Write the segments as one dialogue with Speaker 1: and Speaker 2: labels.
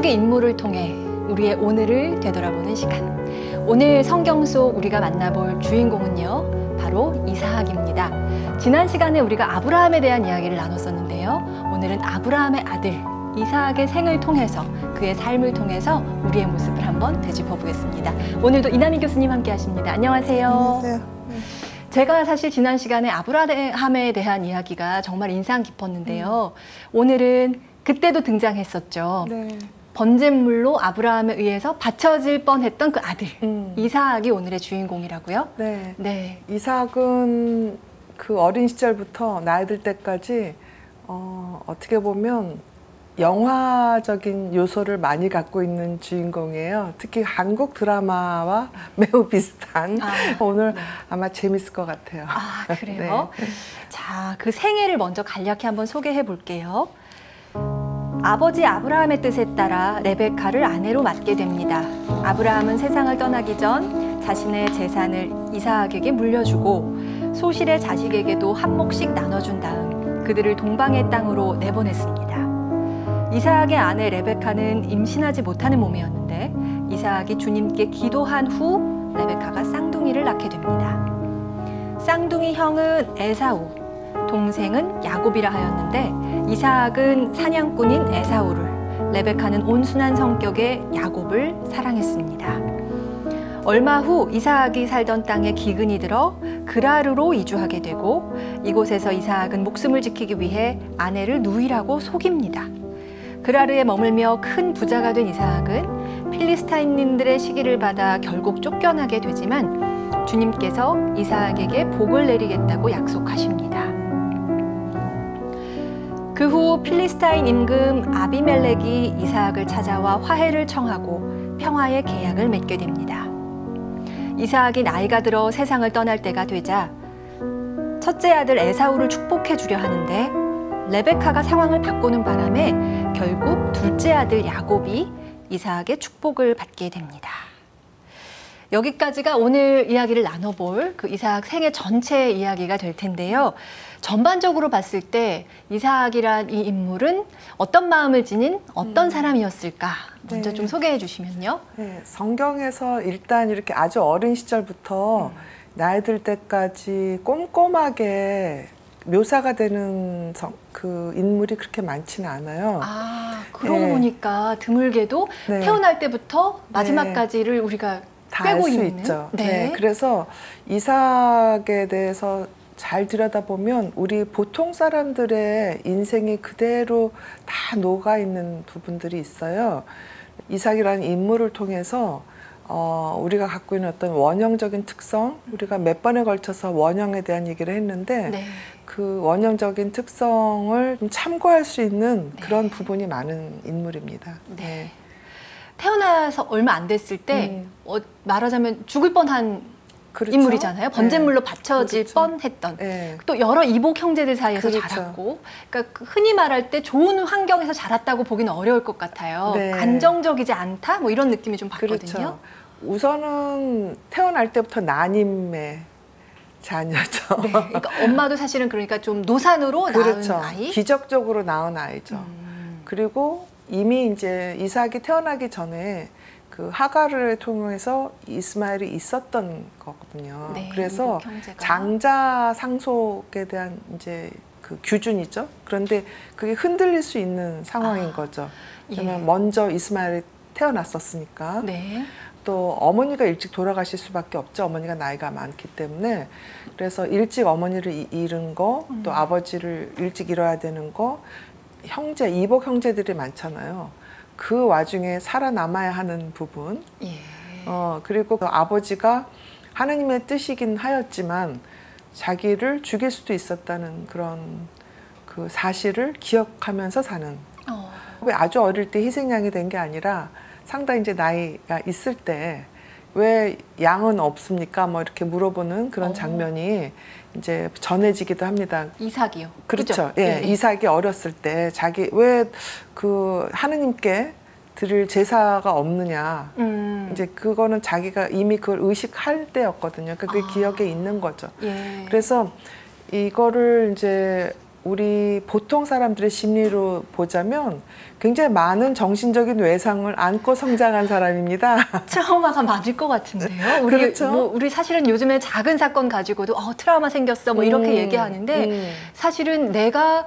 Speaker 1: 속의 인물을 통해 우리의 오늘을 되돌아보는 시간. 오늘 성경 속 우리가 만나볼 주인공은요, 바로 이삭입니다. 지난 시간에 우리가 아브라함에 대한 이야기를 나눴었는데요. 오늘은 아브라함의 아들 이삭의 생을 통해서, 그의 삶을 통해서 우리의 모습을 한번 되짚어 보겠습니다. 오늘도 이남희 교수님 함께 하십니다. 안녕하세요.
Speaker 2: 안녕하세요.
Speaker 1: 제가 사실 지난 시간에 아브라함에 대한 이야기가 정말 인상 깊었는데요. 오늘은 그때도 등장했었죠.
Speaker 2: 네.
Speaker 1: 번제물로 아브라함에 의해서 바쳐질 뻔했던 그 아들 이삭이 오늘의 주인공이라고요?
Speaker 2: 네.
Speaker 1: 네.
Speaker 2: 이삭은 그 어린 시절부터 나이 들 때까지 어떻게 보면 영화적인 요소를 많이 갖고 있는 주인공이에요. 특히 한국 드라마와 매우 비슷한. 오늘 네. 아마 재밌을 것 같아요.
Speaker 1: 아, 그래요? 네. 자, 그 생애를 먼저 간략히 한번 소개해 볼게요. 아버지 아브라함의 뜻에 따라 레베카를 아내로 맡게 됩니다. 아브라함은 세상을 떠나기 전 자신의 재산을 이삭에게 물려주고 소실의 자식에게도 한 몫씩 나눠준 다음 그들을 동방의 땅으로 내보냈습니다. 이삭의 아내 레베카는 임신하지 못하는 몸이었는데 이삭이 주님께 기도한 후 레베카가 쌍둥이를 낳게 됩니다. 쌍둥이 형은 에사우, 동생은 야곱이라 하였는데 이삭은 사냥꾼인 에사우를, 레베카는 온순한 성격의 야곱을 사랑했습니다. 얼마 후 이삭이 살던 땅에 기근이 들어 그라르로 이주하게 되고 이곳에서 이삭은 목숨을 지키기 위해 아내를 누이라고 속입니다. 그라르에 머물며 큰 부자가 된 이삭은 필리스타인민들의 시기를 받아 결국 쫓겨나게 되지만 주님께서 이삭에게 복을 내리겠다고 약속하십니다. 그 후 필리스타인 임금 아비멜렉이 이삭을 찾아와 화해를 청하고 평화의 계약을 맺게 됩니다. 이삭이 나이가 들어 세상을 떠날 때가 되자 첫째 아들 에사우를 축복해 주려 하는데 레베카가 상황을 바꾸는 바람에 결국 둘째 아들 야곱이 이삭의 축복을 받게 됩니다. 여기까지가 오늘 이야기를 나눠볼 그 이삭 생애 전체 이야기가 될 텐데요. 전반적으로 봤을 때 이삭이란 이 인물은 어떤 마음을 지닌 어떤 사람이었을까? 먼저
Speaker 2: 네.
Speaker 1: 좀 소개해 주시면요.
Speaker 2: 네. 성경에서 일단 이렇게 아주 어린 시절부터 나이 들 때까지 꼼꼼하게 묘사가 되는 그 인물이 그렇게 많지는 않아요.
Speaker 1: 아, 그러고
Speaker 2: 네.
Speaker 1: 보니까 드물게도
Speaker 2: 네.
Speaker 1: 태어날 때부터 마지막까지를
Speaker 2: 네.
Speaker 1: 우리가
Speaker 2: 다 알
Speaker 1: 빼고
Speaker 2: 수
Speaker 1: 있는.
Speaker 2: 있죠.
Speaker 1: 네.
Speaker 2: 네. 그래서 이삭에 대해서 잘 들여다보면 우리 보통 사람들의 인생이 그대로 다 녹아있는 부분들이 있어요. 이삭이라는 인물을 통해서 우리가 갖고 있는 어떤 원형적인 특성, 우리가 몇 번에 걸쳐서 원형에 대한 얘기를 했는데
Speaker 1: 네.
Speaker 2: 그 원형적인 특성을 좀 참고할 수 있는
Speaker 1: 네.
Speaker 2: 그런 부분이 많은 인물입니다.
Speaker 1: 네. 태어나서 얼마 안 됐을 때 말하자면 죽을 뻔한
Speaker 2: 그렇죠?
Speaker 1: 인물이잖아요. 번제물로
Speaker 2: 네.
Speaker 1: 바쳐질
Speaker 2: 그렇죠.
Speaker 1: 뻔했던.
Speaker 2: 네.
Speaker 1: 또 여러 이복 형제들 사이에서
Speaker 2: 그렇죠.
Speaker 1: 자랐고, 그러니까 흔히 말할 때 좋은 환경에서 자랐다고 보기는 어려울 것 같아요.
Speaker 2: 네.
Speaker 1: 안정적이지 않다? 뭐 이런 느낌이 좀 받거든요.
Speaker 2: 그렇죠. 우선은 태어날 때부터 난임의 자녀죠.
Speaker 1: 네. 그러니까 엄마도 사실은 그러니까 좀 노산으로
Speaker 2: 그렇죠.
Speaker 1: 낳은 아이.
Speaker 2: 기적적으로 낳은 아이죠. 그리고 이미 이제 이삭이 태어나기 전에 그 하가를 통해서 이스마엘이 있었던 거거든요. 네, 그래서 장자 상속에 대한 이제 그 규준이죠. 그런데 그게 흔들릴 수 있는 상황인 거죠. 왜냐면 먼저 이스마엘이 태어났었으니까.
Speaker 1: 네.
Speaker 2: 또 어머니가 일찍 돌아가실 수밖에 없죠. 어머니가 나이가 많기 때문에. 그래서 일찍 어머니를 잃은 거, 또 아버지를 일찍 잃어야 되는 거, 형제, 이복 형제들이 많잖아요. 그 와중에 살아남아야 하는 부분.
Speaker 1: 예.
Speaker 2: 그리고 그 아버지가 하나님의 뜻이긴 하였지만 자기를 죽일 수도 있었다는 그런 그 사실을 기억하면서 사는. 왜 아주 어릴 때 희생양이 된 게 아니라 상당히 이제 나이가 있을 때 왜 양은 없습니까? 뭐 이렇게 물어보는 그런 장면이 이제 전해지기도 합니다.
Speaker 1: 이삭이요.
Speaker 2: 그렇죠. 예, 네. 이삭이 어렸을 때 자기 왜 그 하느님께 드릴 제사가 없느냐. 이제 그거는 자기가 이미 그걸 의식할 때였거든요. 그게 기억에 있는 거죠.
Speaker 1: 예.
Speaker 2: 그래서 이거를 이제 우리 보통 사람들의 심리로 보자면 굉장히 많은 정신적인 외상을 안고 성장한 사람입니다.
Speaker 1: 트라우마가 많을 것 같은데요.
Speaker 2: 그렇죠.
Speaker 1: 우리 사실은 요즘에 작은 사건 가지고도 트라우마 생겼어 뭐 이렇게 얘기하는데 사실은 내가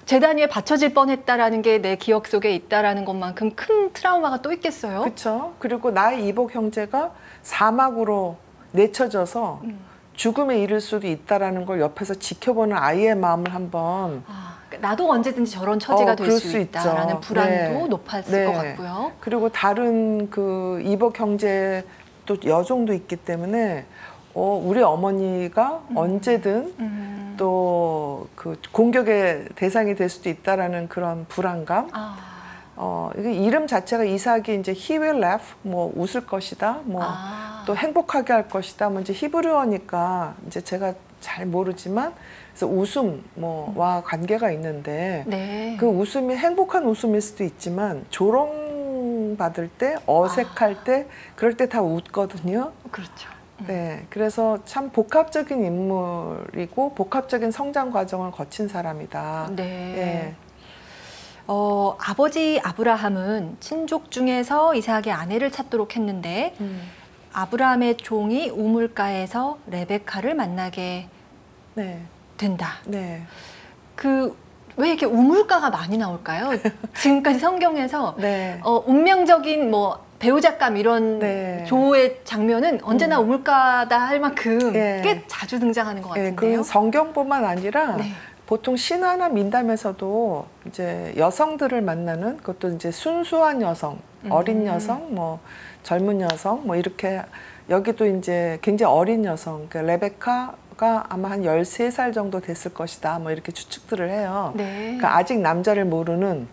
Speaker 1: 재단 위에 받쳐질 뻔했다라는 게 내 기억 속에 있다라는 것만큼 큰 트라우마가 또 있겠어요.
Speaker 2: 그렇죠. 그리고 나의 이복 형제가 사막으로 내쳐져서 죽음에 이를 수도 있다라는 걸 옆에서 지켜보는 아이의 마음을 한번
Speaker 1: 나도 언제든지 저런 처지가 될
Speaker 2: 그럴
Speaker 1: 수 있다라는 불안도 높았을 것 같고요.
Speaker 2: 그리고 다른 그 이복 형제 또 여종도 있기 때문에 우리 어머니가 언제든 또 그 공격의 대상이 될 수도 있다라는 그런 불안감. 이게 이름 자체가 이삭이 이제 he will laugh, 뭐 웃을 것이다, 뭐 또 행복하게 할 것이다. 뭐 이제 히브리어니까 이제 제가 잘 모르지만 그래서 웃음 뭐와 관계가 있는데
Speaker 1: 네.
Speaker 2: 그 웃음이 행복한 웃음일 수도 있지만 조롱 받을 때 어색할 때 그럴 때 다 웃거든요.
Speaker 1: 그렇죠.
Speaker 2: 네, 그래서 참 복합적인 인물이고 복합적인 성장 과정을 거친 사람이다.
Speaker 1: 네.
Speaker 2: 네.
Speaker 1: 아버지 아브라함은 친족 중에서 이삭의 아내를 찾도록 했는데 아브라함의 종이 우물가에서 레베카를 만나게 된다.
Speaker 2: 네.
Speaker 1: 왜 이렇게 우물가가 많이 나올까요? 지금까지 성경에서
Speaker 2: 네.
Speaker 1: 운명적인 뭐 배우작감 이런 조의 장면은 언제나 우물가다 할 만큼 꽤 자주 등장하는 것 같은데요.
Speaker 2: 그 성경뿐만 아니라 보통 신화나 민담에서도 이제 여성들을 만나는 그것도 이제 순수한 여성, 어린 여성, 뭐 젊은 여성, 뭐 이렇게 여기도 이제 굉장히 어린 여성, 그러니까 레베카가 아마 한 13살 정도 됐을 것이다, 뭐 이렇게 추측들을 해요. 그러니까 아직 남자를 모르는,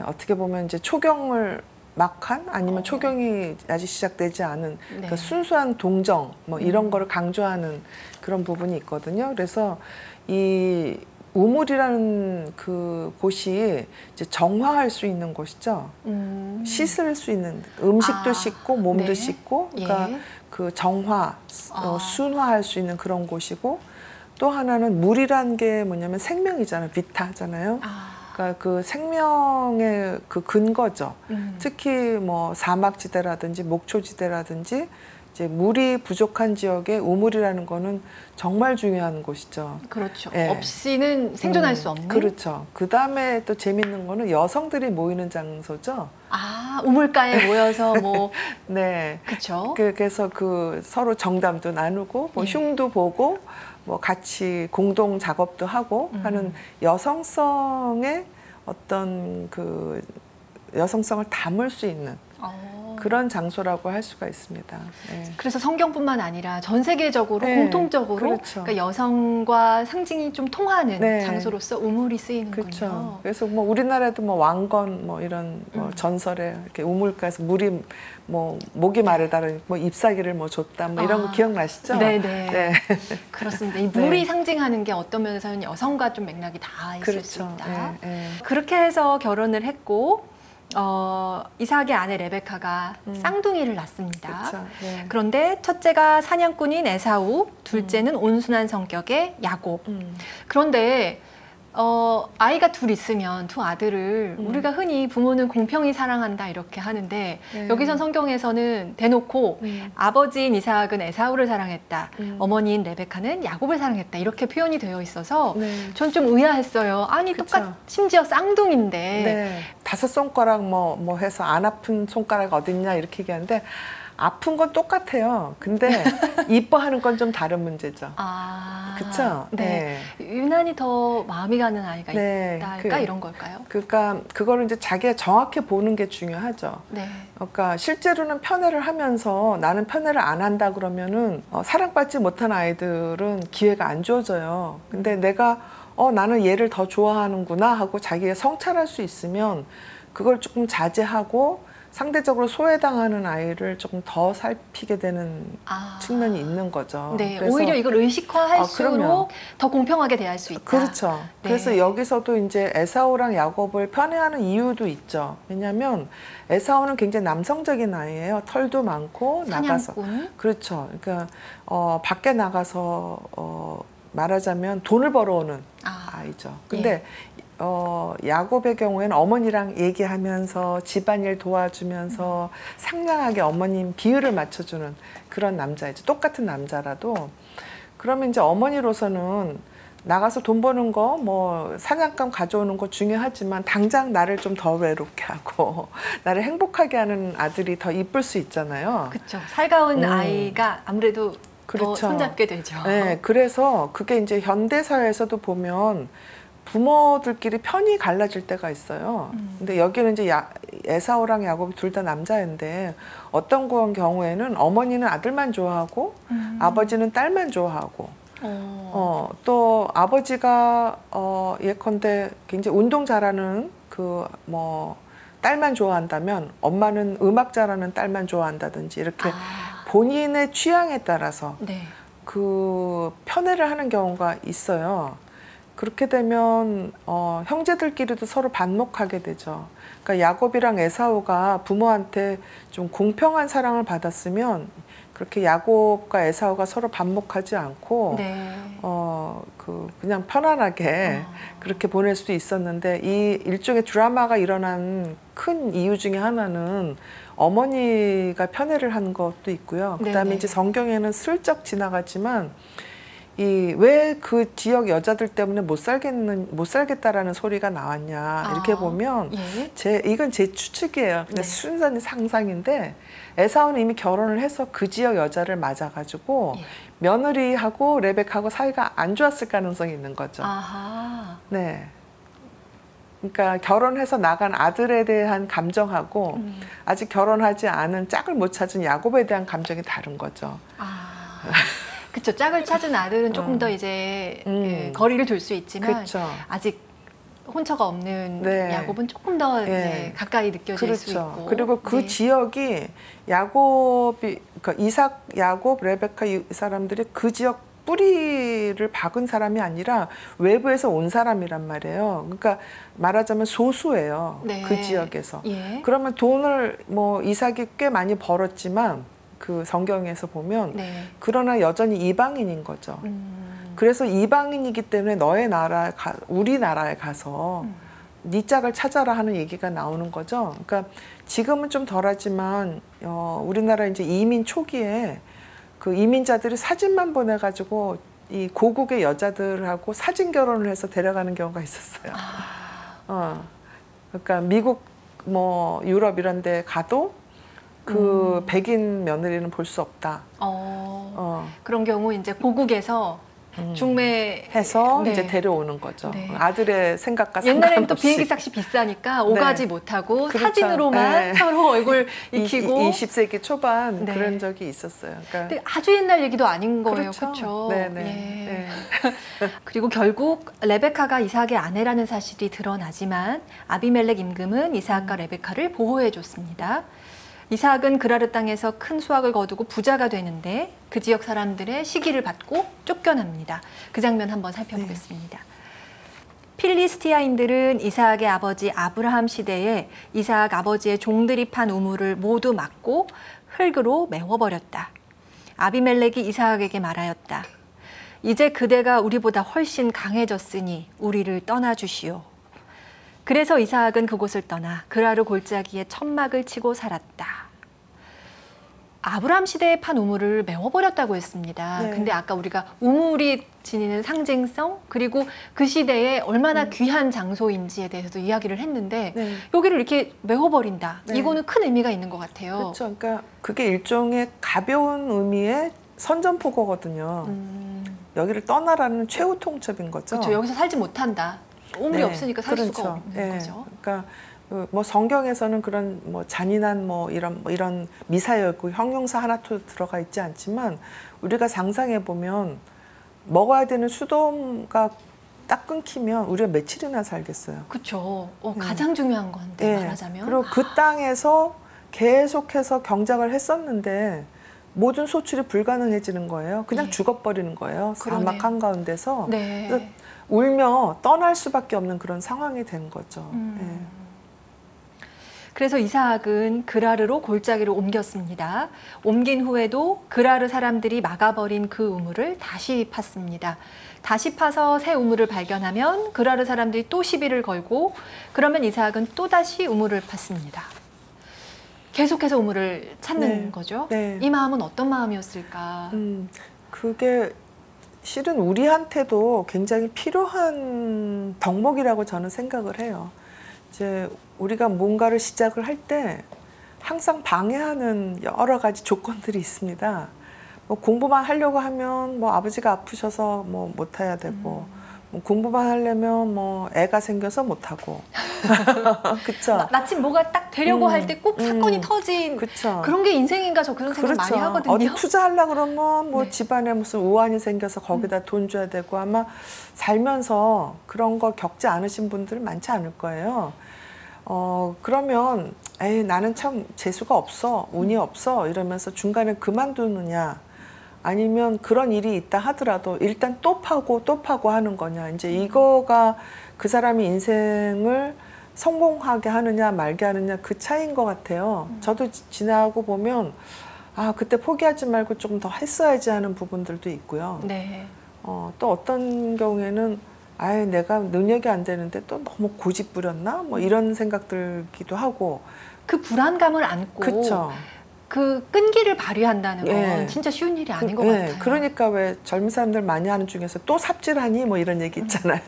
Speaker 2: 어떻게 보면 이제 초경을 막 한 아니면 초경이 아직 시작되지 않은 그러니까 순수한 동정 뭐 이런 거를 강조하는 그런 부분이 있거든요. 그래서 이 우물이라는 그 곳이 이제 정화할 수 있는 곳이죠. 씻을 수 있는 음식도 씻고 몸도 씻고 그러니까 그 정화, 순화할 수 있는 그런 곳이고 또 하나는 물이란 게 뭐냐면 생명이잖아요. 비타잖아요. 그러니까 그 생명의 그 근거죠. 특히 뭐 사막지대라든지 목초지대라든지 이제 물이 부족한 지역에 우물이라는 거는 정말 중요한 곳이죠.
Speaker 1: 그렇죠. 없이는 생존할 수 없는.
Speaker 2: 그렇죠. 그 다음에 또 재밌는 거는 여성들이 모이는 장소죠.
Speaker 1: 우물가에 모여서 뭐.
Speaker 2: 네.
Speaker 1: 그렇죠.
Speaker 2: 그래서 그 서로 정담도 나누고 뭐 흉도 보고 뭐 같이 공동 작업도 하고 하는 여성성의 어떤 그 여성성을 담을 수 있는 그런 장소라고 할 수가 있습니다.
Speaker 1: 그래서 성경뿐만 아니라 전 세계적으로 공통적으로 그러니까 여성과 상징이 좀 통하는 장소로서 우물이 쓰이는군요.
Speaker 2: 그렇죠. 그래서 뭐 우리나라도 뭐 왕건 뭐 이런 뭐 전설에 이렇게 우물가에서 물이 뭐 목이 마르다 뭐 잎사귀를 뭐 줬다 뭐 이런 거 기억나시죠?
Speaker 1: 네네. 그렇습니다. 이 물이 상징하는 게 어떤 면에서는 여성과 좀 맥락이 다 있을 수 있다. 그렇게 해서 결혼을 했고 이삭의 아내 레베카가 쌍둥이를 낳습니다. 그런데 첫째가 사냥꾼인 에사우, 둘째는 온순한 성격의 야곱. 그런데 아이가 둘 있으면 두 아들을 우리가 흔히 부모는 공평히 사랑한다 이렇게 하는데 여기선 성경에서는 대놓고 아버지인 이삭은 에사우를 사랑했다. 어머니인 레베카는 야곱을 사랑했다. 이렇게 표현이 되어 있어서 전 좀 의아했어요. 아니 심지어 쌍둥이인데
Speaker 2: 5손가락 뭐 해서 안 아픈 손가락 어딨냐 이렇게 얘기하는데 아픈 건 똑같아요. 근데 이뻐하는 건 좀 다른 문제죠. 그렇죠?
Speaker 1: 유난히 더 마음이 가는 아이가 있다 이런 걸까요?
Speaker 2: 그러니까 그거를 이제 자기가 정확히 보는 게 중요하죠. 그러니까 실제로는 편애를 하면서 나는 편애를 안 한다 그러면은 사랑받지 못한 아이들은 기회가 안 주어져요. 근데 내가 나는 얘를 더 좋아하는구나 하고 자기가 성찰할 수 있으면 그걸 조금 자제하고 상대적으로 소외당하는 아이를 조금 더 살피게 되는 측면이 있는 거죠.
Speaker 1: 그래서 오히려 이걸 의식화할수록 더 공평하게 대할 수 있다.
Speaker 2: 그렇죠. 그래서 여기서도 이제 에사우랑 야곱을 편애하는 이유도 있죠. 왜냐하면 에사우는 굉장히 남성적인 아이예요. 털도 많고 나가서 그렇죠. 그러니까 밖에 나가서 말하자면 돈을 벌어오는 아이죠. 근데 야곱의 경우에는 어머니랑 얘기하면서 집안일 도와주면서 상냥하게 어머님 비율을 맞춰주는 그런 남자이죠. 똑같은 남자라도. 그러면 이제 어머니로서는 나가서 돈 버는 거, 뭐 사냥감 가져오는 거 중요하지만 당장 나를 좀 더 외롭게 하고 나를 행복하게 하는 아들이 더 이쁠 수 있잖아요.
Speaker 1: 그렇죠. 살가운 아이가 아무래도
Speaker 2: 그렇죠.
Speaker 1: 더 손잡게 되죠.
Speaker 2: 네, 그래서 그게 이제 현대 사회에서도 보면 부모들끼리 편이 갈라질 때가 있어요. 근데 여기는 이제 에사오랑 야곱이 둘 다 남자인데 어떤 경우에는 어머니는 아들만 좋아하고 아버지는 딸만 좋아하고 또 아버지가 예컨대 굉장히 운동 잘하는 그 뭐 딸만 좋아한다면 엄마는 음악 잘하는 딸만 좋아한다든지 이렇게 본인의 취향에 따라서
Speaker 1: 네.
Speaker 2: 그 편애를 하는 경우가 있어요. 그렇게 되면 형제들끼리도 서로 반목하게 되죠. 그러니까 야곱이랑 에사오가 부모한테 좀 공평한 사랑을 받았으면 그렇게 야곱과 에사오가 서로 반목하지 않고
Speaker 1: 네.
Speaker 2: 그냥 편안하게 그렇게 보낼 수도 있었는데 이 일종의 드라마가 일어난 큰 이유 중에 하나는 어머니가 편애를 한 것도 있고요. 그다음에
Speaker 1: 네네.
Speaker 2: 이제 성경에는 슬쩍 지나갔지만 왜 그 지역 여자들 때문에 못 살겠다라는 소리가 나왔냐 이렇게 보면
Speaker 1: 예.
Speaker 2: 이건 제 추측이에요. 그냥
Speaker 1: 네.
Speaker 2: 순수한 상상인데 에사우는 이미 결혼을 해서 그 지역 여자를 맞아가지고
Speaker 1: 예.
Speaker 2: 며느리하고 레베카하고 사이가 안 좋았을 가능성이 있는 거죠.
Speaker 1: 아하.
Speaker 2: 네. 그러니까 결혼해서 나간 아들에 대한 감정하고 아직 결혼하지 않은 짝을 못 찾은 야곱에 대한 감정이 다른 거죠.
Speaker 1: 그렇죠. 짝을 찾은 아들은 조금 더 이제 거리를 둘 수 있지만
Speaker 2: 그쵸.
Speaker 1: 아직 혼처가 없는
Speaker 2: 네.
Speaker 1: 야곱은 조금 더
Speaker 2: 네.
Speaker 1: 가까이 느껴질
Speaker 2: 그렇죠.
Speaker 1: 수 있고.
Speaker 2: 그리고 그
Speaker 1: 네.
Speaker 2: 지역이 야곱이 그러니까 이삭, 야곱, 레베카 이 사람들이 그 지역 뿌리를 박은 사람이 아니라 외부에서 온 사람이란 말이에요. 그러니까 말하자면 소수예요.
Speaker 1: 네.
Speaker 2: 그 지역에서.
Speaker 1: 예.
Speaker 2: 그러면 돈을 뭐 이삭이 꽤 많이 벌었지만 그 성경에서 보면
Speaker 1: 네.
Speaker 2: 그러나 여전히 이방인인 거죠. 그래서 이방인이기 때문에 너의 나라, 우리나라에 가서 네 짝을 찾아라 하는 얘기가 나오는 거죠. 그러니까 지금은 좀 덜하지만 우리나라 이제 이민 초기에 그 이민자들이 사진만 보내가지고 이 고국의 여자들하고 사진 결혼을 해서 데려가는 경우가 있었어요. 그러니까 미국 뭐 유럽 이런 데 가도 그 백인 며느리는 볼 수 없다.
Speaker 1: 그런 경우 이제 고국에서
Speaker 2: 중매해서
Speaker 1: 네.
Speaker 2: 이제 데려오는 거죠.
Speaker 1: 네.
Speaker 2: 아들의 생각과
Speaker 1: 옛날에는 또
Speaker 2: 상관없이.
Speaker 1: 비행기 값이 비싸니까 오가지
Speaker 2: 네.
Speaker 1: 못하고
Speaker 2: 그렇죠.
Speaker 1: 사진으로만
Speaker 2: 네.
Speaker 1: 서로 얼굴 익히고
Speaker 2: 20세기 초반
Speaker 1: 네.
Speaker 2: 그런 적이 있었어요. 그러니까
Speaker 1: 근데 아주 옛날 얘기도 아닌 거예요.
Speaker 2: 그렇죠.
Speaker 1: 그렇죠?
Speaker 2: 네네.
Speaker 1: 예.
Speaker 2: 네.
Speaker 1: 그리고 결국 레베카가 이삭의 아내라는 사실이 드러나지만 아비멜렉 임금은 이삭과 레베카를 보호해 줬습니다. 이삭은 그라르 땅에서 큰 수확을 거두고 부자가 되는데 그 지역 사람들의 시기를 받고 쫓겨납니다. 그 장면 한번 살펴보겠습니다. 필리스티아인들은 이삭의 아버지 아브라함 시대에 이삭 아버지의 종들이 판 우물을 모두 막고 흙으로 메워버렸다. 아비멜렉이 이삭에게 말하였다. 이제 그대가 우리보다 훨씬 강해졌으니 우리를 떠나주시오. 그래서 이삭은 그곳을 떠나 그라르 골짜기에 천막을 치고 살았다. 아브라함 시대에 판 우물을 메워버렸다고 했습니다.
Speaker 2: 네.
Speaker 1: 근데 아까 우리가 우물이 지니는 상징성 그리고 그 시대에 얼마나 귀한 장소인지에 대해서도 이야기를 했는데
Speaker 2: 네.
Speaker 1: 여기를 이렇게 메워버린다.
Speaker 2: 네.
Speaker 1: 이거는 큰 의미가 있는 것 같아요.
Speaker 2: 그렇죠. 그러니까 그게 일종의 가벼운 의미의 선전포고거든요. 여기를 떠나라는 최후 통첩인 거죠.
Speaker 1: 그렇죠. 여기서 살지 못한다. 우물이
Speaker 2: 네.
Speaker 1: 없으니까 살
Speaker 2: 그렇죠.
Speaker 1: 수가 없는
Speaker 2: 네.
Speaker 1: 거죠.
Speaker 2: 그러니까 뭐 성경에서는 그런 뭐 잔인한 뭐 이런 미사였고 형용사 하나도 들어가 있지 않지만 우리가 상상해 보면 먹어야 되는 수도가 딱 끊기면 우리가 며칠이나 살겠어요.
Speaker 1: 그렇죠. 가장 중요한 건데 말하자면.
Speaker 2: 그리고 그 땅에서 계속해서 경작을 했었는데 모든 소출이 불가능해지는 거예요. 그냥 죽어버리는 거예요.
Speaker 1: 그러네요.
Speaker 2: 사막 한가운데서.
Speaker 1: 네.
Speaker 2: 그래서 울며 떠날 수밖에 없는 그런 상황이 된 거죠.
Speaker 1: 그래서 이삭은 그라르로 골짜기를 옮겼습니다. 옮긴 후에도 그라르 사람들이 막아버린 그 우물을 다시 팠습니다. 다시 파서 새 우물을 발견하면 그라르 사람들이 또 시비를 걸고 그러면 이삭은 또다시 우물을 팠습니다. 계속해서 우물을 찾는 거죠.
Speaker 2: 네.
Speaker 1: 이 마음은 어떤 마음이었을까?
Speaker 2: 그게 실은 우리한테도 굉장히 필요한 덕목이라고 저는 생각을 해요. 이제 우리가 뭔가를 시작을 할 때 항상 방해하는 여러 가지 조건들이 있습니다. 뭐 공부만 하려고 하면 뭐 아버지가 아프셔서 뭐 못해야 되고 뭐 공부만 하려면 뭐 애가 생겨서 못하고 그쵸?
Speaker 1: 마침 뭐가 딱 되려고 할 때 꼭 사건이 터진
Speaker 2: 그쵸?
Speaker 1: 그런 게 인생인가 저 그런 생각 많이 하거든요.
Speaker 2: 어디 투자하려고 그러면 뭐
Speaker 1: 네.
Speaker 2: 집안에 무슨 우환이 생겨서 거기다 돈 줘야 되고 아마 살면서 그런 거 겪지 않으신 분들 많지 않을 거예요. 그러면 에이 나는 참 재수가 없어 운이 없어 이러면서 중간에 그만두느냐 아니면 그런 일이 있다 하더라도 일단 또 파고 하는 거냐 이제 이거가 그 사람이 인생을 성공하게 하느냐 말게 하느냐 그 차이인 것 같아요. 저도 지나고 보면 아 그때 포기하지 말고 조금 더 했어야지 하는 부분들도 있고요.
Speaker 1: 네.
Speaker 2: 또 어떤 경우에는 아예 내가 능력이 안 되는데 또 너무 고집 부렸나 뭐 이런 생각 들기도 하고
Speaker 1: 그 불안감을 안고
Speaker 2: 그쵸.
Speaker 1: 그 끈기를 발휘한다는 건
Speaker 2: 예.
Speaker 1: 진짜 쉬운 일이 아닌 것 같아요.
Speaker 2: 그러니까 왜 젊은 사람들 많이 하는 중에서 또 삽질하니 뭐 이런 얘기 있잖아요.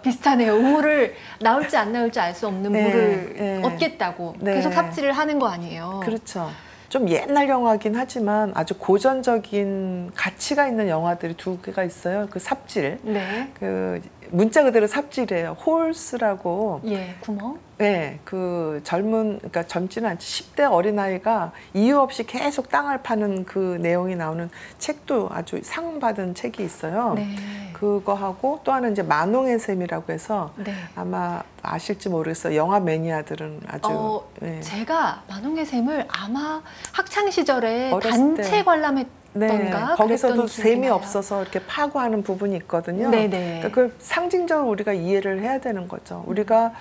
Speaker 1: 비슷하네요. 우물을 나올지 안 나올지 알 수 없는
Speaker 2: 네,
Speaker 1: 물을
Speaker 2: 네.
Speaker 1: 얻겠다고
Speaker 2: 네.
Speaker 1: 계속 삽질을 하는 거 아니에요.
Speaker 2: 그렇죠. 좀 옛날 영화긴 하지만 아주 고전적인 가치가 있는 영화들이 두 개가 있어요. 그 삽질.
Speaker 1: 네.
Speaker 2: 그 문자 그대로 삽질이에요. 홀스라고.
Speaker 1: 예, 구멍.
Speaker 2: 네, 그 그러니까 젊지는 않지 10대 어린아이가 이유 없이 계속 땅을 파는 그 내용이 나오는 책도 아주 상 받은 책이 있어요.
Speaker 1: 네.
Speaker 2: 그거 하고 또 하나는 이제 만홍의 샘이라고 해서
Speaker 1: 네.
Speaker 2: 아마 아실지 모르겠어요. 영화 매니아들은 아주 네.
Speaker 1: 제가 만홍의 샘을 아마 학창 시절에
Speaker 2: 어렸을
Speaker 1: 단체
Speaker 2: 때.
Speaker 1: 관람했던가
Speaker 2: 네, 거기서도 샘이
Speaker 1: 나요.
Speaker 2: 없어서 이렇게 파고 하는 부분이 있거든요.
Speaker 1: 네네.
Speaker 2: 그러니까 그걸 상징적으로 우리가 이해를 해야 되는 거죠. 우리가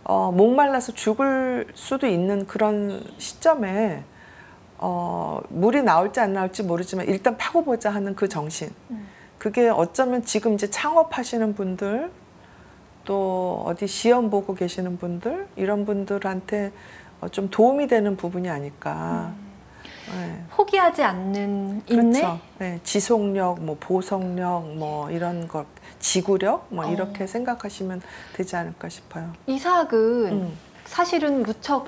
Speaker 2: 목말라서 죽을 수도 있는 그런 시점에 물이 나올지 안 나올지 모르지만 일단 파고 보자 하는 그 정신. 그게 어쩌면 지금 이제 창업하시는 분들 또 어디 시험 보고 계시는 분들 이런 분들한테 좀 도움이 되는 부분이 아닐까. 네.
Speaker 1: 포기하지 않는 인내.
Speaker 2: 그렇죠. 네, 지속력, 뭐 보석력, 뭐 이런 것, 지구력, 뭐 이렇게 생각하시면 되지 않을까 싶어요.
Speaker 1: 이삭은 사실은 무척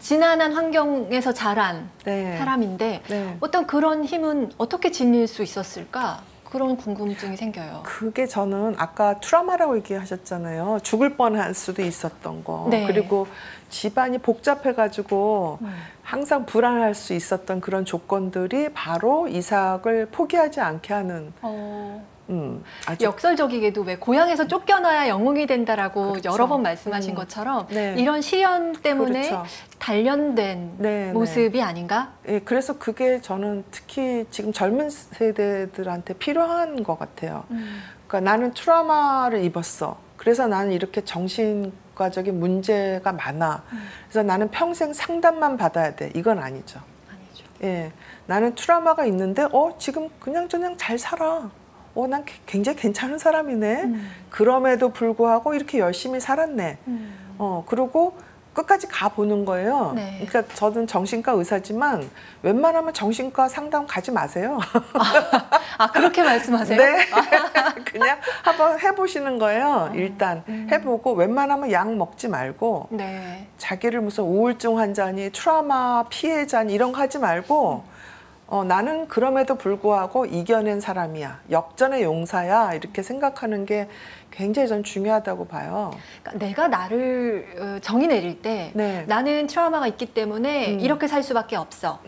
Speaker 1: 지난한 환경에서 자란
Speaker 2: 네.
Speaker 1: 사람인데
Speaker 2: 네.
Speaker 1: 어떤 그런 힘은 어떻게 지닐 수 있었을까? 그런 궁금증이 생겨요.
Speaker 2: 그게 저는 아까 트라우마라고 얘기하셨잖아요. 죽을 뻔할 수도 있었던 거.
Speaker 1: 네.
Speaker 2: 그리고 집안이 복잡해가지고 항상 불안할 수 있었던 그런 조건들이 바로 이삭을 포기하지 않게 하는 아주
Speaker 1: 역설적이게도 왜 고향에서 쫓겨나야 영웅이 된다라고
Speaker 2: 그렇죠.
Speaker 1: 여러 번 말씀하신 것처럼
Speaker 2: 네.
Speaker 1: 이런 시련 때문에
Speaker 2: 그렇죠.
Speaker 1: 단련된
Speaker 2: 네,
Speaker 1: 모습이 아닌가?
Speaker 2: 예, 그래서 그게 저는 특히 지금 젊은 세대들한테 필요한 것 같아요. 그러니까 나는 트라우마를 입었어. 그래서 나는 이렇게 정신과적인 문제가 많아. 그래서 나는 평생 상담만 받아야 돼. 이건 아니죠.
Speaker 1: 아니죠.
Speaker 2: 예, 나는 트라우마가 있는데 지금 그냥저냥 잘 살아. 난 굉장히 괜찮은 사람이네. 그럼에도 불구하고 이렇게 열심히 살았네. 그리고 끝까지 가보는 거예요.
Speaker 1: 네.
Speaker 2: 그러니까 저는 정신과 의사지만 웬만하면 정신과 상담 가지 마세요.
Speaker 1: 그렇게 말씀하세요?
Speaker 2: 네. 그냥 한번 해보시는 거예요. 일단 해보고 웬만하면 약 먹지 말고
Speaker 1: 네.
Speaker 2: 자기를 무슨 우울증 환자니 트라우마 피해자니 이런 거 하지 말고 나는 그럼에도 불구하고 이겨낸 사람이야. 역전의 용사야. 이렇게 생각하는 게 굉장히 전 중요하다고 봐요.
Speaker 1: 그러니까 내가 나를 정의 내릴 때
Speaker 2: 네.
Speaker 1: 나는 트라우마가 있기 때문에 이렇게 살 수밖에 없어.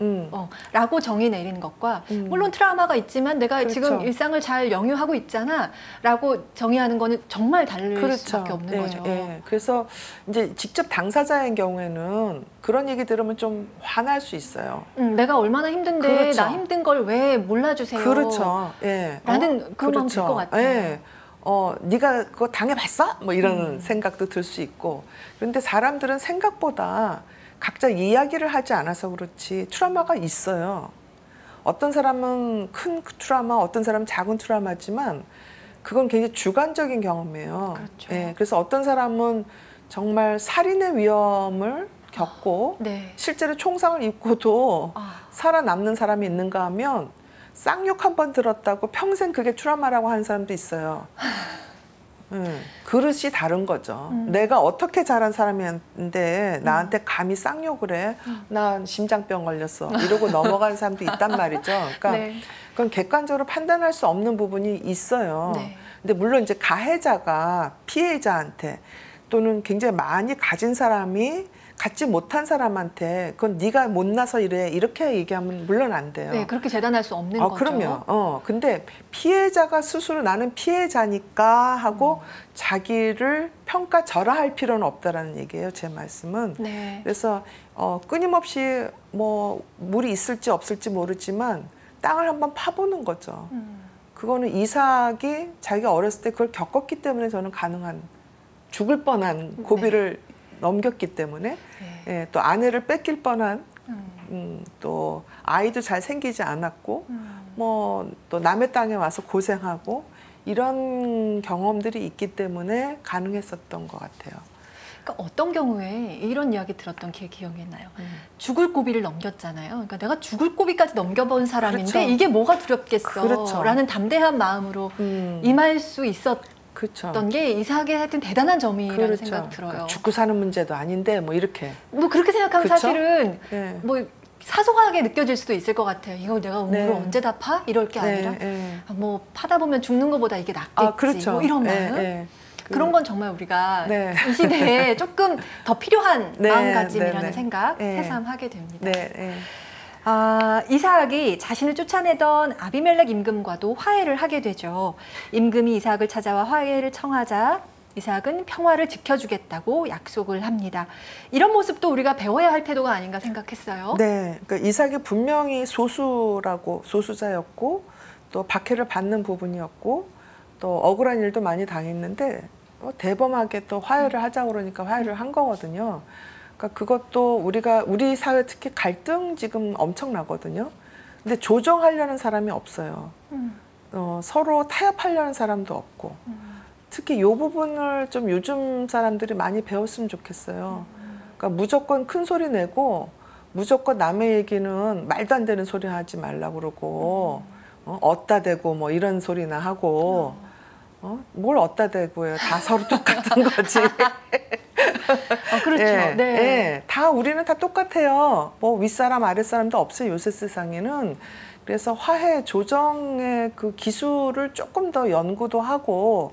Speaker 1: 라고 정의 내리는 것과 물론 트라우마가 있지만 내가
Speaker 2: 그렇죠.
Speaker 1: 지금 일상을 잘 영유하고 있잖아 라고 정의하는 거는 정말 다를
Speaker 2: 그렇죠.
Speaker 1: 수밖에 없는 거죠.
Speaker 2: 네. 그래서 이제 직접 당사자의 경우에는 그런 얘기 들으면 좀 화날 수 있어요.
Speaker 1: 내가 얼마나 힘든데
Speaker 2: 그렇죠.
Speaker 1: 나 힘든 걸 왜 몰라주세요.
Speaker 2: 그렇죠. 예.
Speaker 1: 라는 그런 마음 들 것 같아요.
Speaker 2: 예. 네가 그거 당해봤어? 뭐 이런 생각도 들 수 있고. 그런데 사람들은 생각보다 각자 이야기를 하지 않아서 그렇지 트라우마가 있어요. 어떤 사람은 큰 트라우마, 어떤 사람은 작은 트라우마지만 그건 굉장히 주관적인 경험이에요.
Speaker 1: 그렇죠.
Speaker 2: 예, 그래서 어떤 사람은 정말 살인의 위험을 겪고
Speaker 1: 네.
Speaker 2: 실제로 총상을 입고도 살아남는 사람이 있는가 하면 쌍욕 한 번 들었다고 평생 그게 트라우마라고 하는 사람도 있어요. 그릇이 다른 거죠. 내가 어떻게 자란 사람인데 나한테 감히 쌍욕을 해? 난 심장병 걸렸어. 이러고 넘어가는 사람도 있단 말이죠. 그러니까
Speaker 1: 네.
Speaker 2: 그건 객관적으로 판단할 수 없는 부분이 있어요.
Speaker 1: 네.
Speaker 2: 근데 물론 이제 가해자가 피해자한테 또는 굉장히 많이 가진 사람이 갖지 못한 사람한테 그건 네가 못나서 이래 이렇게 얘기하면 물론 안 돼요.
Speaker 1: 네, 그렇게 재단할 수 없는 거죠.
Speaker 2: 그럼요. 근데 피해자가 스스로 나는 피해자니까 하고 자기를 평가절하할 필요는 없다라는 얘기예요. 제 말씀은.
Speaker 1: 네.
Speaker 2: 그래서 끊임없이 뭐 물이 있을지 없을지 모르지만 땅을 한번 파보는 거죠. 그거는 이삭이 자기가 어렸을 때 그걸 겪었기 때문에 저는 가능한 죽을 뻔한 고비를 넘겼기 때문에 예, 또 아내를 뺏길 뻔한 또 아이도 잘 생기지 않았고 뭐 또 남의 땅에 와서 고생하고 이런 경험들이 있기 때문에 가능했었던 것 같아요.
Speaker 1: 그러니까 어떤 경우에 이런 이야기 들었던 게 기억이 나요. 죽을 고비를 넘겼잖아요. 그러니까 내가 죽을 고비까지 넘겨본 사람인데
Speaker 2: 그렇죠.
Speaker 1: 이게 뭐가 두렵겠어
Speaker 2: 그렇죠.
Speaker 1: 라는 담대한 마음으로 임할 수 있었던
Speaker 2: 그렇죠.
Speaker 1: 게 이삭의 하여튼 대단한 점이라는
Speaker 2: 그렇죠.
Speaker 1: 생각 들어요.
Speaker 2: 그러니까 죽고 사는 문제도 아닌데 뭐 이렇게.
Speaker 1: 뭐 그렇게 생각하면
Speaker 2: 그쵸?
Speaker 1: 사실은
Speaker 2: 네.
Speaker 1: 뭐 사소하게 느껴질 수도 있을 것 같아요. 이걸 내가 우물을 언제 다 파? 이럴 게 아니라 뭐 파다 보면 죽는 것보다 이게 낫겠지.
Speaker 2: 그렇죠.
Speaker 1: 뭐 이런 마음. 그런 건 정말 우리가 이 시대에 조금 더 필요한 마음가짐이라는 생각 새삼하게 됩니다. 이삭이 자신을 쫓아내던 아비멜렉 임금과도 화해를 하게 되죠. 임금이 이삭을 찾아와 화해를 청하자 이삭은 평화를 지켜주겠다고 약속을 합니다. 이런 모습도 우리가 배워야 할 태도가 아닌가 생각했어요.
Speaker 2: 네, 그러니까 이삭이 분명히 소수자였고 또 박해를 받는 부분이었고 또 억울한 일도 많이 당했는데 대범하게 또 화해를 하자고 그러니까 화해를 한 거거든요. 그러니까 그것도 우리 사회 특히 갈등 지금 엄청나거든요. 근데 조정하려는 사람이 없어요. 서로 타협하려는 사람도 없고. 특히 이 부분을 좀 요즘 사람들이 많이 배웠으면 좋겠어요. 그러니까 무조건 큰 소리 내고 무조건 남의 얘기는 말도 안 되는 소리 하지 말라고 그러고 어따 대고 뭐 이런 소리나 하고 뭘 어따 대고요. 다 서로 똑같은 거지.
Speaker 1: 그렇죠.
Speaker 2: 다 우리는 다 똑같아요. 뭐 윗사람 아랫사람도 없어요. 요새 세상에는. 그래서 화해 조정의 그 기술을 조금 더 연구도 하고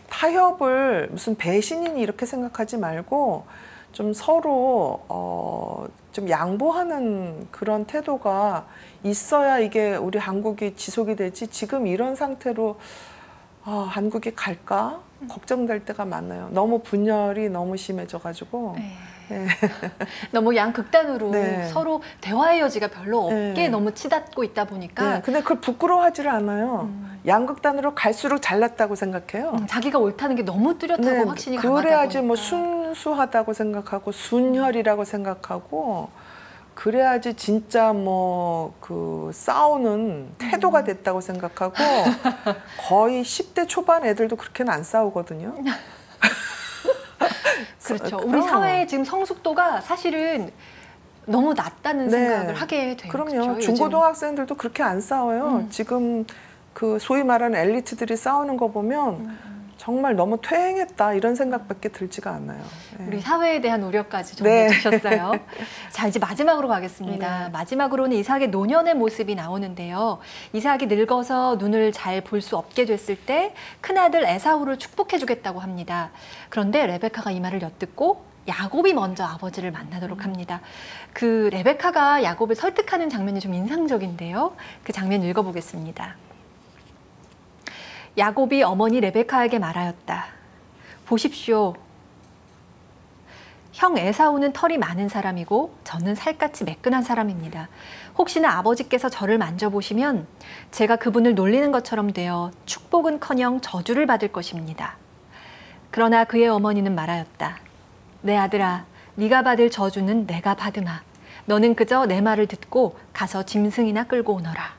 Speaker 2: 타협을 무슨 배신이니 이렇게 생각하지 말고 좀 서로 좀 양보하는 그런 태도가 있어야 이게 우리 한국이 지속이 되지. 지금 이런 상태로 한국이 갈까 걱정될 때가 많아요. 너무 분열이 너무 심해져가지고
Speaker 1: 너무 양극단으로 서로 대화의 여지가 별로 없게 너무 치닫고 있다 보니까
Speaker 2: 근데 그걸 부끄러워하지를 않아요. 양극단으로 갈수록 잘났다고 생각해요.
Speaker 1: 자기가 옳다는 게 너무 뚜렷하고 확신이 강하다
Speaker 2: 그래야지
Speaker 1: 보니까.
Speaker 2: 뭐 순수하다고 생각하고 순혈이라고 생각하고 그래야지 진짜 뭐 그 싸우는 태도가 됐다고 생각하고 거의 10대 초반 애들도 그렇게는 안 싸우거든요.
Speaker 1: 그렇죠. 우리 사회의 지금 성숙도가 사실은 너무 낮다는 생각을 하게 돼요.
Speaker 2: 그럼요.
Speaker 1: 그렇죠?
Speaker 2: 중고등학생들도 그렇게 안 싸워요. 지금 그 소위 말하는 엘리트들이 싸우는 거 보면 정말 너무 퇴행했다 이런 생각밖에 들지가 않아요.
Speaker 1: 우리 사회에 대한 우려까지 전해주셨어요. 자, 이제 마지막으로 가겠습니다. 마지막으로는 이삭의 노년의 모습이 나오는데요. 이삭이 늙어서 눈을 잘 볼 수 없게 됐을 때 큰아들 에사우를 축복해주겠다고 합니다. 그런데 레베카가 이 말을 엿듣고 야곱이 먼저 아버지를 만나도록 합니다. 그 레베카가 야곱을 설득하는 장면이 좀 인상적인데요. 그 장면 읽어보겠습니다. 야곱이 어머니 레베카에게 말하였다. 보십시오. 형 에사우는 털이 많은 사람이고 저는 살갗이 매끈한 사람입니다. 혹시나 아버지께서 저를 만져보시면 제가 그분을 놀리는 것처럼 되어 축복은커녕 저주를 받을 것입니다. 그러나 그의 어머니는 말하였다. 내 아들아, 네가 받을 저주는 내가 받으마. 너는 그저 내 말을 듣고 가서 짐승이나 끌고 오너라.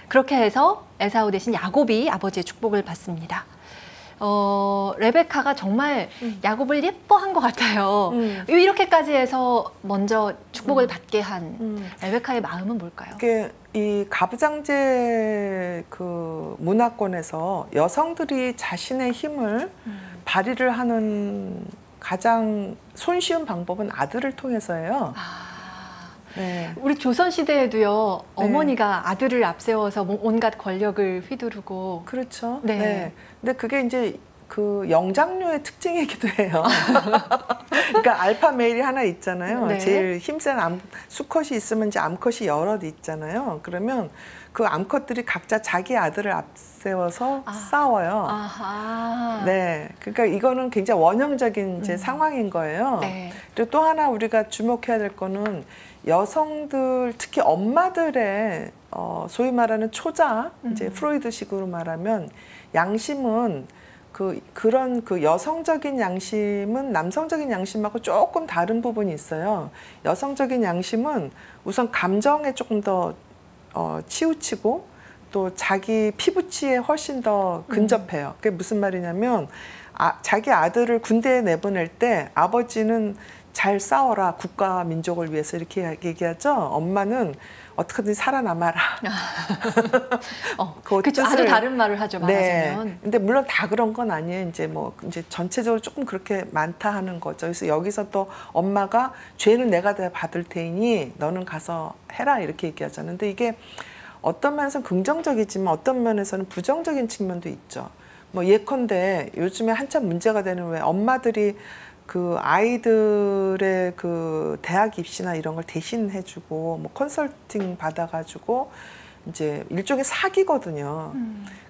Speaker 1: 그렇게 해서 에사우 대신 야곱이 아버지의 축복을 받습니다. 레베카가 정말 야곱을 예뻐한 것 같아요. 이렇게까지 해서 먼저 축복을 받게 한 레베카의 마음은 뭘까요?
Speaker 2: 이 가부장제 그 문화권에서 여성들이 자신의 힘을 발휘를 하는 가장 손쉬운 방법은 아들을 통해서예요. 네.
Speaker 1: 우리 조선시대에도요,
Speaker 2: 네.
Speaker 1: 어머니가 아들을 앞세워서 온갖 권력을 휘두르고.
Speaker 2: 그렇죠.
Speaker 1: 네.
Speaker 2: 네. 근데 그게 이제 그 영장류의 특징이기도 해요. 그러니까 알파 메일이 하나 있잖아요.
Speaker 1: 네.
Speaker 2: 제일 힘센 수컷이 있으면 이제 암컷이 여럿 있잖아요. 그러면 그 암컷들이 각자 자기 아들을 앞세워서 싸워요.
Speaker 1: 아하.
Speaker 2: 네. 그러니까 이거는 굉장히 원형적인 이제 상황인 거예요.
Speaker 1: 네.
Speaker 2: 그리고 또 하나 우리가 주목해야 될 거는 여성들, 특히 엄마들의 소위 말하는 초자, 이제 프로이드식으로 말하면 양심은 그런 여성적인 양심은 남성적인 양심하고 조금 다른 부분이 있어요. 여성적인 양심은 우선 감정에 조금 더 치우치고 또 자기 피부치에 훨씬 더 근접해요. 그게 무슨 말이냐면 자기 아들을 군대에 내보낼 때 아버지는 잘 싸워라, 국가와 민족을 위해서 이렇게 얘기하죠. 엄마는 어떻게든 살아남아라.
Speaker 1: 그렇죠. 아주 다른 말을 하죠, 말하자면.
Speaker 2: 네. 근데 물론 다 그런 건 아니에요. 이제 전체적으로 조금 그렇게 많다 하는 거죠. 그래서 여기서 또 엄마가 죄는 내가 다 받을 테니 너는 가서 해라 이렇게 얘기하잖아요. 근데 이게 어떤 면에서는 긍정적이지만 어떤 면에서는 부정적인 측면도 있죠. 뭐 예컨대 요즘에 한참 문제가 되는 왜 엄마들이 그 아이들의 그 대학 입시나 이런 걸 대신해주고 뭐 컨설팅 받아가지고 이제 일종의 사기거든요.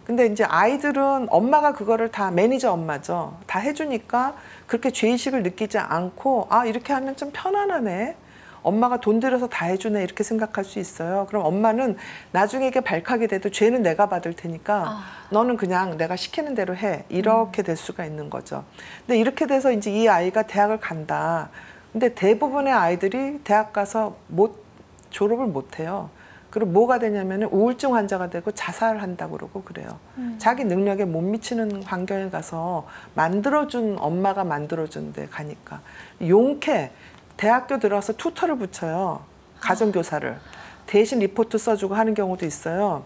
Speaker 2: 근데 이제 아이들은 엄마가 그거를 다 매니저 엄마죠. 다 해주니까 그렇게 죄의식을 느끼지 않고 이렇게 하면 좀 편안하네. 엄마가 돈 들여서 다 해주네 이렇게 생각할 수 있어요. 그럼 엄마는 나중에 이게 발칵이 돼도 죄는 내가 받을 테니까 너는 그냥 내가 시키는 대로 해 이렇게 될 수가 있는 거죠. 근데 이렇게 돼서 이제 이 아이가 대학을 간다. 근데 대부분의 아이들이 대학 가서 졸업을 못 해요. 그리고 뭐가 되냐면은 우울증 환자가 되고 자살한다고 그러고 그래요. 자기 능력에 못 미치는 환경에 가서 엄마가 만들어준 데 가니까 용케 대학교 들어서 튜터를 붙여요. 가정교사를. 대신 리포트 써주고 하는 경우도 있어요.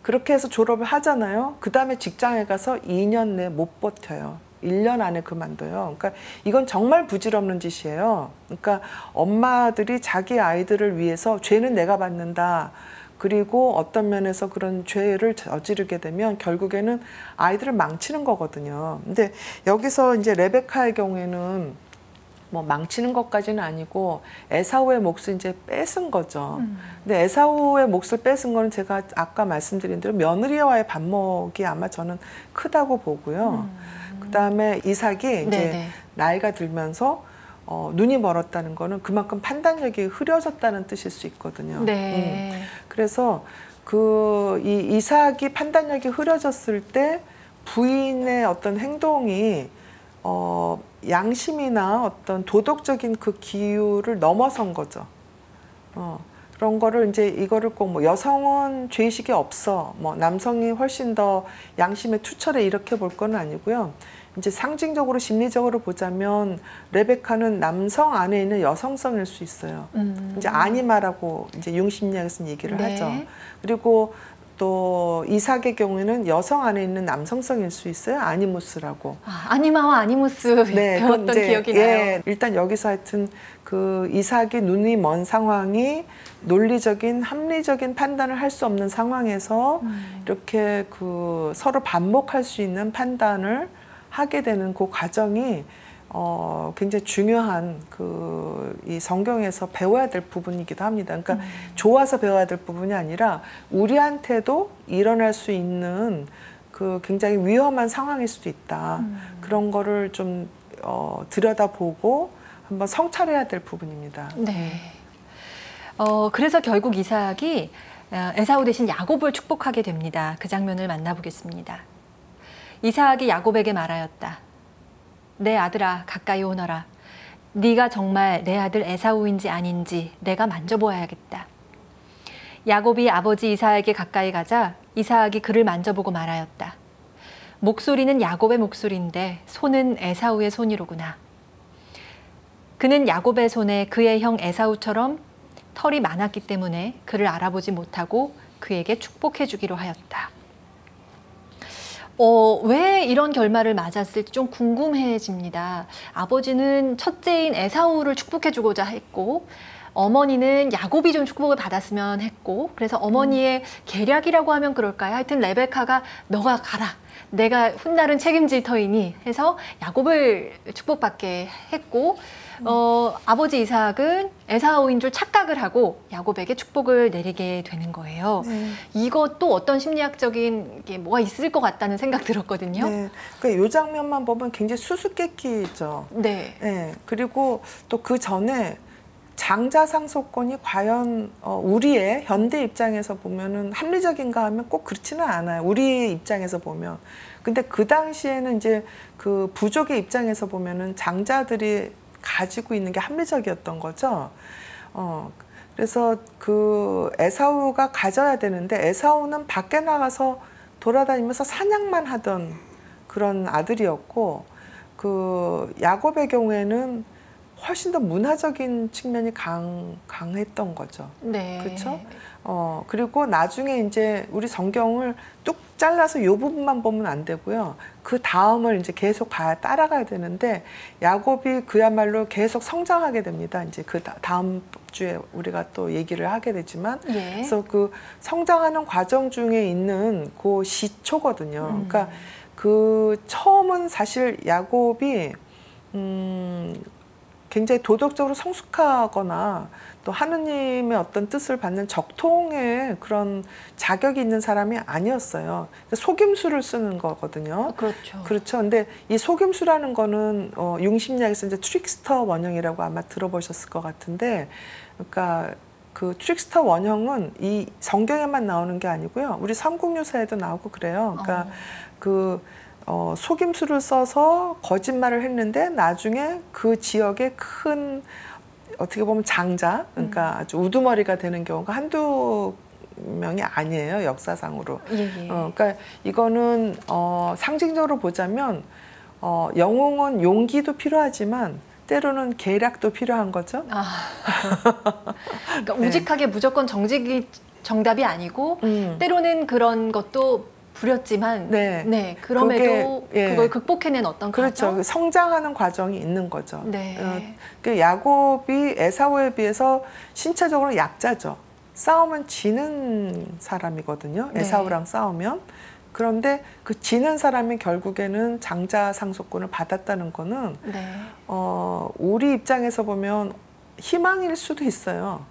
Speaker 2: 그렇게 해서 졸업을 하잖아요. 그 다음에 직장에 가서 2년 내에 못 버텨요. 1년 안에 그만둬요. 그러니까 이건 정말 부질없는 짓이에요. 그러니까 엄마들이 자기 아이들을 위해서 죄는 내가 받는다. 그리고 어떤 면에서 그런 죄를 저지르게 되면 결국에는 아이들을 망치는 거거든요. 근데 여기서 이제 레베카의 경우에는 뭐 망치는 것까지는 아니고 에사우의 몫을 이제 뺏은 거죠. 근데 에사우의 몫을 뺏은 거는 제가 아까 말씀드린 대로 며느리와의 반목이 아마 저는 크다고 보고요. 그다음에 이삭이 이제 나이가 들면서 눈이 멀었다는 거는 그만큼 판단력이 흐려졌다는 뜻일 수 있거든요.
Speaker 1: 네.
Speaker 2: 그래서 이 이삭이 판단력이 흐려졌을 때 부인의 어떤 행동이 양심이나 어떤 도덕적인 그 기율을 넘어선 거죠. 그런 거를 이제 이거를 꼭 뭐 여성은 죄의식이 없어, 뭐 남성이 훨씬 더 양심에 투철해 이렇게 볼 건 아니고요. 이제 상징적으로 심리적으로 보자면 레베카는 남성 안에 있는 여성성일 수 있어요. 이제 아니마라고 이제 융심리학에서는 얘기를 하죠. 그리고 또 이삭의 경우에는 여성 안에 있는 남성성일 수 있어요. 아니무스라고.
Speaker 1: 아니마와 아니무스 배웠던 기억이 나요.
Speaker 2: 예, 일단 여기서 하여튼 그 이삭이 눈이 먼 상황이 논리적인 합리적인 판단을 할 수 없는 상황에서 이렇게 그 서로 반목할 수 있는 판단을 하게 되는 그 과정이 굉장히 중요한 이 성경에서 배워야 될 부분이기도 합니다. 그러니까 좋아서 배워야 될 부분이 아니라 우리한테도 일어날 수 있는 그 굉장히 위험한 상황일 수도 있다. 그런 거를 좀 들여다보고 한번 성찰해야 될 부분입니다.
Speaker 1: 네. 그래서 결국 이삭이 에사우 대신 야곱을 축복하게 됩니다. 그 장면을 만나보겠습니다. 이삭이 야곱에게 말하였다. 내 아들아, 가까이 오너라. 네가 정말 내 아들 에사우인지 아닌지 내가 만져보아야겠다. 야곱이 아버지 이삭에게 가까이 가자 이삭이 그를 만져보고 말하였다. 목소리는 야곱의 목소리인데 손은 에사우의 손이로구나. 그는 야곱의 손에 그의 형 에사우처럼 털이 많았기 때문에 그를 알아보지 못하고 그에게 축복해 주기로 하였다. 왜 이런 결말을 맞았을지 좀 궁금해집니다. 아버지는 첫째인 에사우를 축복해 주고자 했고 어머니는 야곱이 좀 축복을 받았으면 했고 그래서 어머니의 계략이라고 하면 그럴까요? 하여튼 레베카가 너가 가라. 내가 훗날은 책임질 터이니 해서 야곱을 축복받게 했고 아버지 이삭은 에사우인 줄 착각을 하고 야곱에게 축복을 내리게 되는 거예요. 이것도 어떤 심리학적인 게 뭐가 있을 것 같다는 생각 들었거든요.
Speaker 2: 네. 그러니까 이 장면만 보면 굉장히 수수께끼죠.
Speaker 1: 네.
Speaker 2: 네. 그리고 또 그 전에 장자상속권이 과연 우리의 현대 입장에서 보면은 합리적인가 하면 꼭 그렇지는 않아요. 우리의 입장에서 보면. 근데 그 당시에는 이제 그 부족의 입장에서 보면은 장자들이 가지고 있는 게 합리적이었던 거죠. 그래서 그 에사우가 가져야 되는데 에사우는 밖에 나가서 돌아다니면서 사냥만 하던 그런 아들이었고 그 야곱의 경우에는 훨씬 더 문화적인 측면이 강했던 거죠.
Speaker 1: 네.
Speaker 2: 그렇죠? 그리고 나중에 이제 우리 성경을 뚝 잘라서 이 부분만 보면 안 되고요. 그 다음을 이제 계속 따라가야 되는데 야곱이 그야말로 계속 성장하게 됩니다. 이제 그 다음 주에 우리가 또 얘기를 하게 되지만,
Speaker 1: 예.
Speaker 2: 그래서 그 성장하는 과정 중에 있는 그 시초거든요. 그러니까 그 처음은 사실 야곱이 굉장히 도덕적으로 성숙하거나 또 하느님의 어떤 뜻을 받는 적통의 그런 자격이 있는 사람이 아니었어요. 속임수를 쓰는 거거든요.
Speaker 1: 그렇죠.
Speaker 2: 그렇죠. 근데 이 속임수라는 거는 융심리학에서 이제 트릭스터 원형이라고 아마 들어보셨을 것 같은데, 그러니까 그 트릭스터 원형은 이 성경에만 나오는 게 아니고요. 우리 삼국유사에도 나오고 그래요. 그러니까 속임수를 써서 거짓말을 했는데 나중에 그 지역에 큰 어떻게 보면 장자, 그러니까 아주 우두머리가 되는 경우가 한두 명이 아니에요, 역사상으로.
Speaker 1: 예.
Speaker 2: 그러니까 이거는 상징적으로 보자면 영웅은 용기도 필요하지만 때로는 계략도 필요한 거죠.
Speaker 1: 그러니까 우직하게 무조건 정답이 아니고 때로는 그런 것도 부렸지만 그럼에도 그걸 극복해낸 어떤
Speaker 2: 그렇죠.
Speaker 1: 과정?
Speaker 2: 성장하는 과정이 있는 거죠.
Speaker 1: 네.
Speaker 2: 그 야곱이 에사우에 비해서 신체적으로 약자죠. 싸우면 지는 사람이거든요. 에사우랑 싸우면. 그런데 그 지는 사람이 결국에는 장자 상속권을 받았다는 거는 우리 입장에서 보면 희망일 수도 있어요.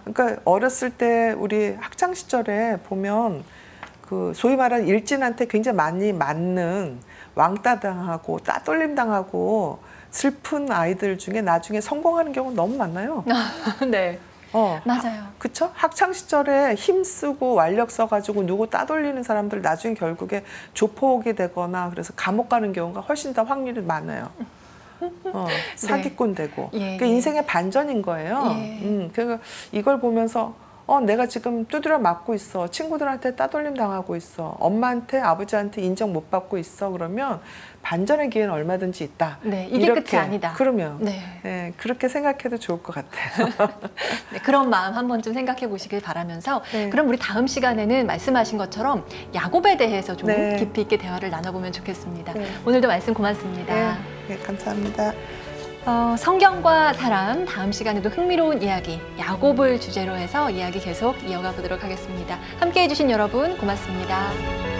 Speaker 2: 그러니까 어렸을 때 우리 학창 시절에 보면 그 소위 말하는 일진한테 굉장히 많이 맞는 왕따 당하고 따돌림 당하고 슬픈 아이들 중에 나중에 성공하는 경우 너무 많아요.
Speaker 1: 네. 맞아요.
Speaker 2: 그쵸? 학창 시절에 힘쓰고 완력 써가지고 누구 따돌리는 사람들 나중에 결국에 조폭이 되거나 그래서 감옥 가는 경우가 훨씬 더 확률이 많아요. 사기꾼 되고. 그러니까 인생의 반전인 거예요. 그러니까 이걸 보면서 내가 지금 두드려 맞고 있어. 친구들한테 따돌림 당하고 있어. 엄마한테 아버지한테 인정 못 받고 있어. 그러면 반전의 기회는 얼마든지 있다.
Speaker 1: 네, 이게
Speaker 2: 이렇게,
Speaker 1: 끝이 아니다.
Speaker 2: 그러면 네, 그렇게 생각해도 좋을 것 같아요.
Speaker 1: 네, 그런 마음 한번 좀 생각해 보시길 바라면서 그럼 우리 다음 시간에는 말씀하신 것처럼 야곱에 대해서 좀 깊이 있게 대화를 나눠보면 좋겠습니다. 오늘도 말씀 고맙습니다.
Speaker 2: 네, 감사합니다.
Speaker 1: 성경과 사람, 다음 시간에도 흥미로운 이야기, 야곱을 주제로 해서 이야기 계속 이어가 보도록 하겠습니다. 함께해 주신 여러분 고맙습니다.